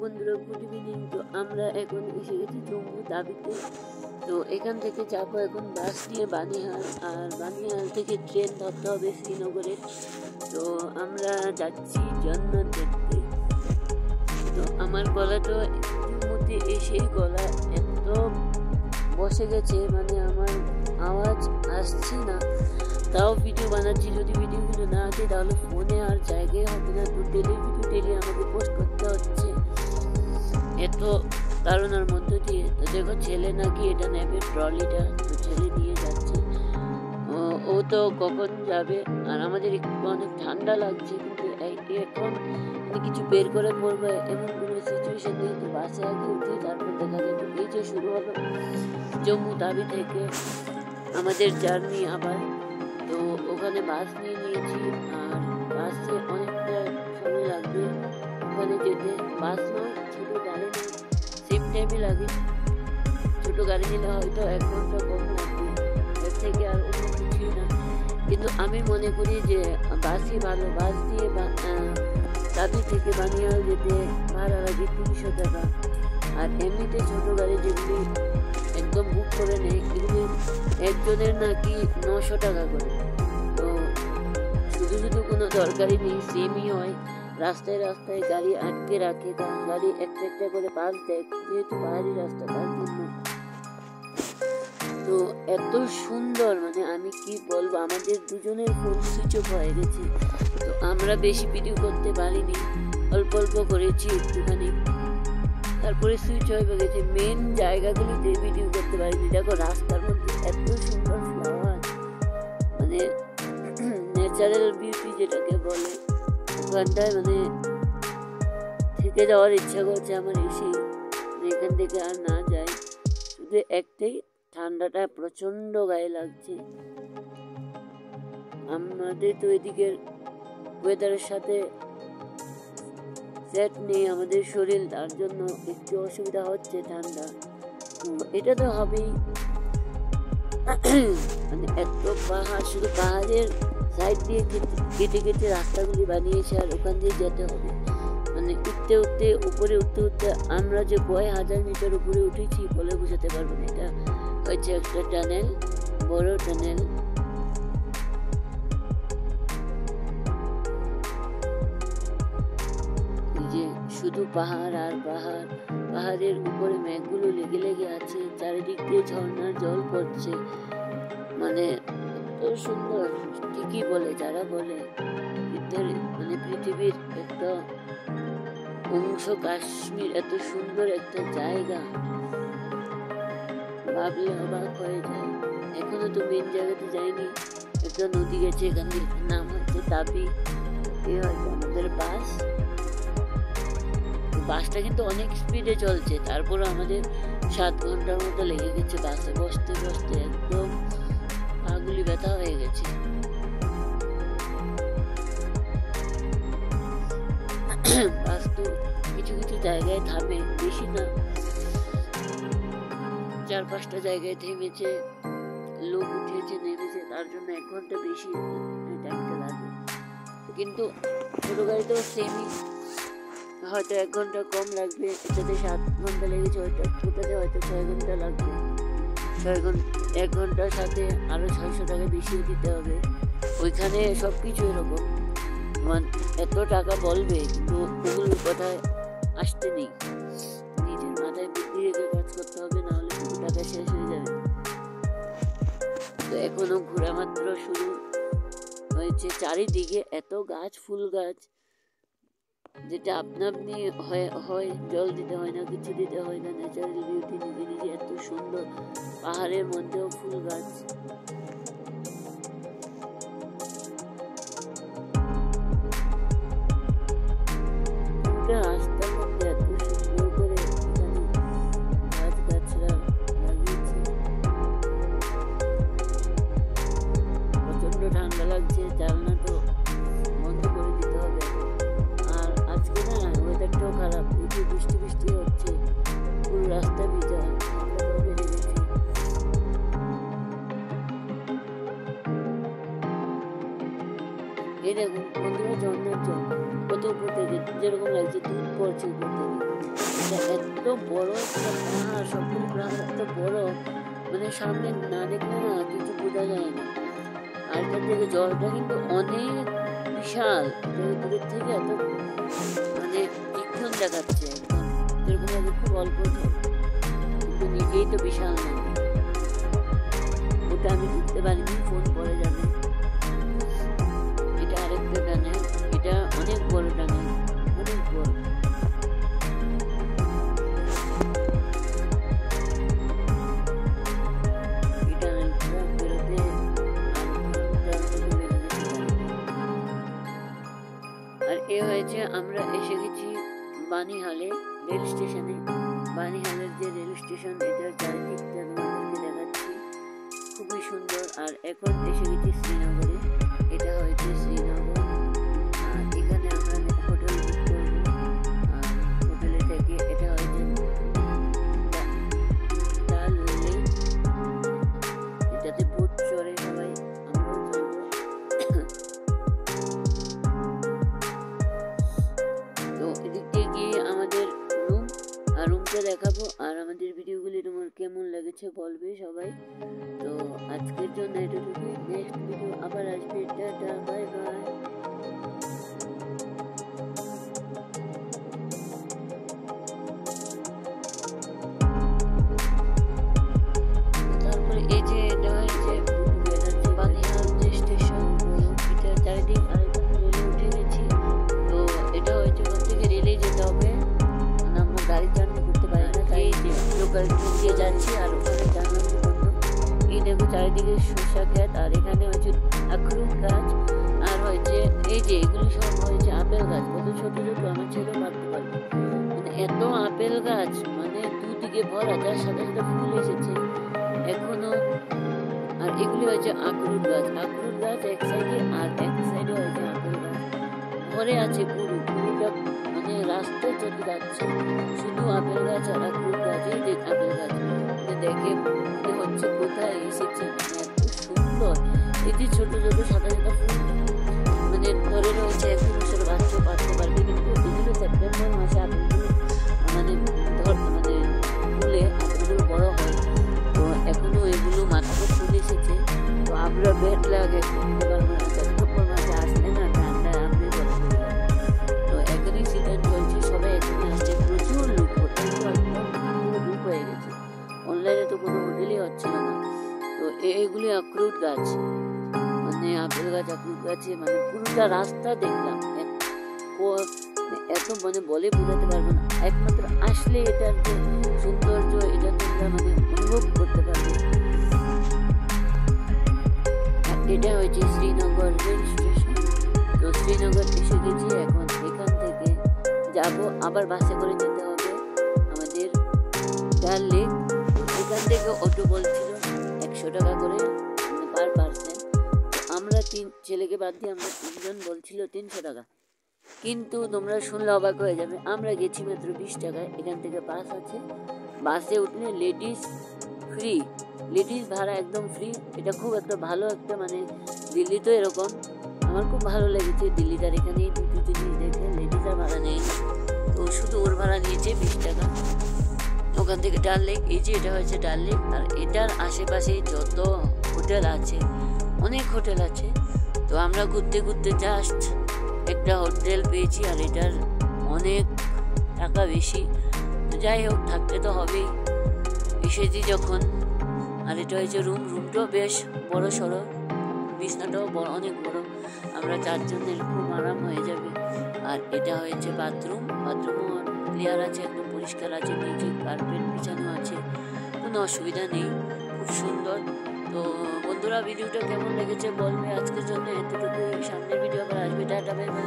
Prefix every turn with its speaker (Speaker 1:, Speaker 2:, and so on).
Speaker 1: বন্ধুরা, good evening. তো আমরা এখন এসে গেছি জম্মু তাবিতে। তো এখান থেকে যাবো এখন বাস নিয়ে বানিহাল, আর বানিহাল থেকে ট্রেন ধরতে হবে শ্রীনগরে। তো আমরা যাচ্ছি জান্নাত দেখতে। তো আমার গলা তো জম্মুতে এসেই গলা এত বসে গেছে, মানে আমার আওয়াজ আসছে না, তাও ভিডিও বানাচ্ছি। যদি ভিডিওগুলো না আসে তাহলে ফোনে আর জায়গায় হবে না, তো ডেলি আমাকে পোস্ট করতে হচ্ছে এত কারণের মধ্যে দিয়ে। তো দেখো ছেলে নাকি এটা নেবে, ট্রলিটা, তো ছেলে নিয়ে যাচ্ছে। ও তো কখন যাবে, আর আমাদের একটু অনেক ঠান্ডা লাগছে, কিন্তু এখন কিছু বের করে পড়বে এমন কোনো সিচুয়েশন নেই। তো বাসে আগে উঠে তারপর দেখা যাবে। এই যে শুরু হলো জম্মু তাবি থেকে আমাদের জার্নি আবার। তো ওখানে বাস নিয়ে নিয়েছি, আর বাসে অনেকটা সময় লাগবে ওখানে যেতে। বাস নয়, ছোটো গাড়ি নয়, সেম টাইমে লাগে। ছোটো গাড়ি নিলে হয়তো 1 ঘন্টা কম লাগবে, এর থেকে আর অন্য কিছুই না। কিন্তু আমি মনে করি যে বাসই ভালো। বাস দিয়ে তাবি থেকে বানিয়াল যেতে ভাড়া লাগে 300 টাকা, আর এমনিতে ছোটো গাড়ি যেগুলি একদম বুক করে নেয় এগুলি একজনের নাকি 900 টাকা করে। তো শুধু কোনো দরকারই নেই, সেমই হয়। রাস্তায় গাড়ি আটকে রাখে, কারণ গাড়ি একটা করে পাস দেয়, যেহেতু পাহাড়ি রাস্তা তার জন্য। তো এত সুন্দর, মানে আমি কি বলবো, আমাদের দুজনের ফোন সুইচ অফ হয়ে গেছে। তো আমরা বেশি ভিডিও করতে পারিনি, অল্প করেছি একটুখানি, তারপরে সুইচ হয়ে গেছে। মেন জায়গাগুলিতে ভিডিও করতে পারিনি। দেখো রাস্তার মধ্যে এত সুন্দর ফ্লাওয়ার, মানে ন্যাচারাল বিউটি যেটাকে বলে, ওখানটায় মানে থেকে যাওয়ার ইচ্ছা করছে আমার এসে। এখান থেকে আর না যাই, শুধু একটাই, ঠান্ডাটা প্রচন্ড গায়ে লাগছে। আমাদের তো এদিকের ওয়েদারের সাথে সেট নেই আমাদের শরীর, তার জন্য একটু অসুবিধা হচ্ছে ঠান্ডা। এটা তো হবেই, মানে এত পাহাড়, শুধু পাহাড়ের সাইড দিয়ে কেটে রাস্তাগুলি বানিয়েছে, আর ওখান দিয়ে যেতে হবে। মানে উপরে উঠতে আমরা যে কয় হাজার মিটার উপরে উঠেছি বলে বুঝাতে পারবো না। এটা হচ্ছে একটা টানেল, বড় টানেল। যে শুধু পাহাড় আর পাহাড়, পাহাড়ের উপরে মেঘগুলো লেগে আছে, চারিদিক দিয়ে ঝর্ণার জল পড়ছে। মানে এত সুন্দর, ঠিকই বলে যারা বলে মানে পৃথিবীর একটা অংশ কাশ্মীর এত সুন্দর একটা জায়গা, ভাবলে অবাক হয়ে যায়। এখনো তো মেন জায়গাতে যাইনি, একটা নদী গেছে, এখান থেকে নাম হচ্ছে তাবি। এ হচ্ছে আমাদের বাসটা কিন্তু অনেক স্পিডে চলছে, তারপরে আমাদের 7 ঘন্টার মতো লেগে গেছে বাসে বসতে একদম পাগুলি ব্যথা হয়ে গেছে। বাস তো কিছু জায়গায় থামে, বেশি না, 4-5টা জায়গায় থেমেছে, লোক উঠেছে নেমেছে, তার জন্য 1 ঘন্টা বেশি টাইমটা লাগে। কিন্তু ছোটো গাড়িতেও সেমই, হয়তো 1 ঘন্টা কম লাগবে। এটাতে 7 ঘন্টা লেগেছে, ওটাতে হয়তো 6 ঘন্টা লাগবে। 1 ঘন্টার সাথে আরো 600 টাকা বেশি দিতে হবে। ওইখানে সবকিছু এরকম, এত টাকা বলবে, কিন্তু ওগুলোর কথায় আসতে নেই। নিজের মাথায় বুদ্ধি রেখে কাজ করতে হবে, না হলে পুরো টাকা শেষ হয়ে যাবে। তো এখনো ঘোরা মাত্র শুরু হয়েছে। চারিদিকে এত গাছ, ফুল গাছ, যেটা আপনি হয়, জল দিতে হয় না, কিছু দিতে হয় না, ন্যাচারাল বিউটি নিজে এত সুন্দর। পাহাড়ের মধ্যেও ফুল গাছ। রাস্তার মধ্যে এত সুন্দর করে গাছরা লাগিয়েছে। প্রচন্ড ঠান্ডা লাগছে, জানলা তো বন্ধ করে দিতে হবে। আর আজকে না ওয়েদারটাও খারাপ, একটু বৃষ্টি হচ্ছে, পুরো রাস্তা ভিজা, ঠান্ডা বেড়ে গেছে। নিচের দিকে। এটা এত বড় একটা পাহাড়, সবগুলো পাহাড় এত বড়, মানে সামনে না দেখলে না কিছু বোঝা যায় না। আর এখান থেকে জলটা কিন্তু অনেক বিশাল, দূরের থেকে এত মানে তীক্ষ্ণ দেখাচ্ছে, এরকম ভাবে খুব অল্প জল, কিন্তু নিজেই তো বিশাল নয়। ওটা আমি বুঝতে পারিনি, ফোন পরে যাবে। এটা আরেকটা টানেল, এটা অনেক বড় টানেল, অনেক বড়। আর এ হয়েছে আমরা এসে গেছি বানিহালে রেল স্টেশনে। বানিহালের যে রেল স্টেশন, এটার চারিদিকটা তোমাদেরকে দেখাচ্ছি, খুবই সুন্দর। আর এখন এসে গেছি শ্রীনগরে, এটা হয়েছে শ্রীনগর। আর এখানে আমরা হোটেল বুক করবো, আর হোটেলে থেকে এটা হয়েছে ডাল লেক, এটাতে বোট চড়ে সবাই, আমরাও চড়বো। তো এদিক দিয়ে গিয়ে আমাদের রুম, আর রুমটা দেখাবো। আর আমাদের ভিডিওগুলি তোমার কেমন লেগেছে বলবে সবাই। তো আজকের জন্য এটুকুই, নেক্সট ভিডিও আবার আসবে। Tata, bye bye. তারপরে এই যে এটা হয়েছে বানিহাল যে স্টেশন, এটার চারিদিক আরেকটা রেলে উঠে গেছি। তো এটা হয়েছে ওখান থেকে রেলে যেতে হবে, মানে আমরা গাড়ি জার্নি করতে পারি না, তাই লোকাল ট্রেন দিয়ে যাচ্ছি। আর ওখানে জানলাম বন্ধ, এই দেখো চারিদিকে সরষা ক্ষেত, আর এখানে হচ্ছে আখরোট গাছ, আর হয়েছে এই যে এগুলি সব হয়েছে আপেল গাছ। কত ছোট ছোট, আমার ছেলে ভাবতে পারবে, মানে এত আপেল গাছ, মানে দুদিকে ভরা, যার সাথে সাথে ফুল এসেছে এখনো। আর এগুলি হয়েছে আখরোট গাছ, আখরোট গাছ এক সাইডে, আর এক সাইডে হয়েছে আপেল গাছ, ভরে আছে পুরোটা, মানে রাস্তায় যত যাচ্ছে শুধু আপেল গাছ আর আখরোট গাছ। এই যে আপেল গাছ দেখে মনে হচ্ছে কোথায় এসেছে, মানে এত সুন্দর। এই যে ছোট ছোট সাদা সাদা ফুল, মানে ধরে রয়েছে 1 বছর বাচ্চা পারতে পারবে, কিন্তু এগুলো সেপ্টেম্বর মাসে আপেলগুলো মানে ফুলে আপেলগুলো বড় হয়। তো এখনো এগুলো মাত্র ফুল এসেছে, তো আমরা বেট লাগে নিতে পারবো না, সেপ্টেম্বর মাসে আসলে না ঠান্ডা আপনি বড় হয়ে যায়। তো এখনই সিজন চলছে, সবাই এখানে আসছে, প্রচুর লোক, হোটেলগুলো একদম পুরো বুক হয়ে গেছে, অনলাইনে তো কোনো হোটেলই হচ্ছিল না। তো এইগুলি আখরোট গাছ, মানে আপেল গাছ, আখরোট গাছে মানে পুরোটা রাস্তা দেখলাম, এত মানে বলে বোঝাতে পারবো না, একমাত্র আসলে এটার যে সৌন্দর্য এটা তোমরা মানে অনুভব করতে পারবে। এটা হয়েছে শ্রীনগর রেল স্টেশন। তো শ্রীনগর এসে গেছি, এখন এখান থেকে যাব, আবার বাসে করে যেতে হবে আমাদের ডাল লেক। এখান থেকে অটো বলছিল 100 টাকা করে পার পার্সন। আমরা 3 ছেলেকে বাদ দিয়ে আমরা 3 জন বলছিল 300 টাকা, কিন্তু তোমরা শুনলে অবাক হয়ে যাবে, আমরা গেছি মাত্র 20 টাকায়। এখান থেকে বাস আছে, বাসে উঠলে লেডিস ফ্রি, লেডিস ভাড়া একদম ফ্রি। এটা খুব একটা ভালো একটা, মানে দিল্লি তো এরকম, আমার খুব ভালো লেগেছে দিল্লিটার। এখানে দুটো জিনিস দেখে লেডিস আর ভাড়া নেই, তো শুধু ওর ভাড়া নিয়েছে 20 টাকা। ওখান থেকে ডাল লেক, এই যে এটা হয়েছে ডাল লেক, আর এটার আশেপাশে যত হোটেল আছে, অনেক হোটেল আছে। তো আমরা ঘুরতে ঘুরতে জাস্ট একটা হোটেল পেয়েছি, আর এটার অনেক টাকা বেশি। তো যাই হোক, থাকতে তো হবেই, এসেছি যখন। আর এটা হয়েছে রুমটাও বেশ বড় সড়ো, বিছনাটাও বড়, অনেক বড়, আমরা 4 জনের খুব আরাম হয়ে যাবে। আর এটা হয়েছে বাথরুমও ক্লিয়ার আছে, একদম পরিষ্কার আছে, নিচে কার্পেট বিছানো আছে, কোনো অসুবিধা নেই, খুব সুন্দর। তো বন্ধুরা, ভিডিওটা কেমন লেগেছে বলবে। আজকের জন্য এতটুকু, সামনের ভিডিও আবার আসবে। Tata, bye bye.